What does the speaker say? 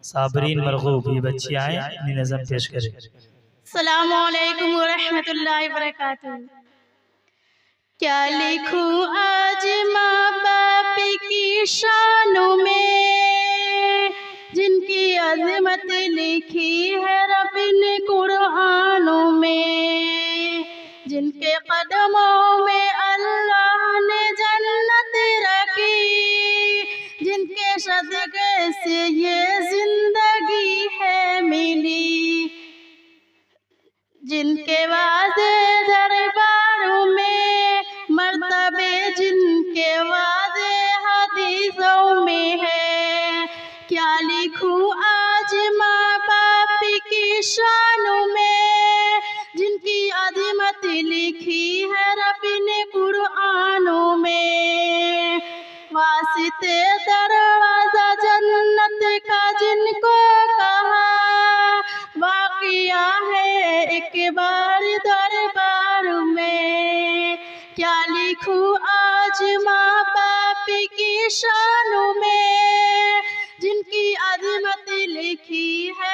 صابرین مرغوب یہ بچی آئیں اپنی نظم پیش کریں۔ السلام علیکم ورحمۃ اللہ وبرکاتہ۔ کیا لکھوں آج ماں باپ کی شانوں میں، جن کی عظمت لکھی ہے رب نے قرآنوں میں، جن کے قدموں میں اللہ نے جنت رکھی، جن کے صدقے سے یہ زندگی ہے ملی، جن کے وعدے درباروں میں مرتبے، جن کے وعدے حدیثوں میں ہے۔ کیا لکھوں آج ماں باپ کی شانوں میں، جن کی عظمت لکھی ہے رب نے قرآنوں میں، واسطے دروازہ جنت کا جن کو کہا، واقعہ ہے ایک بار دربار میں۔ کیا لکھوں آج ماں باپ کی شانوں میں، جن کی عظمت لکھی ہے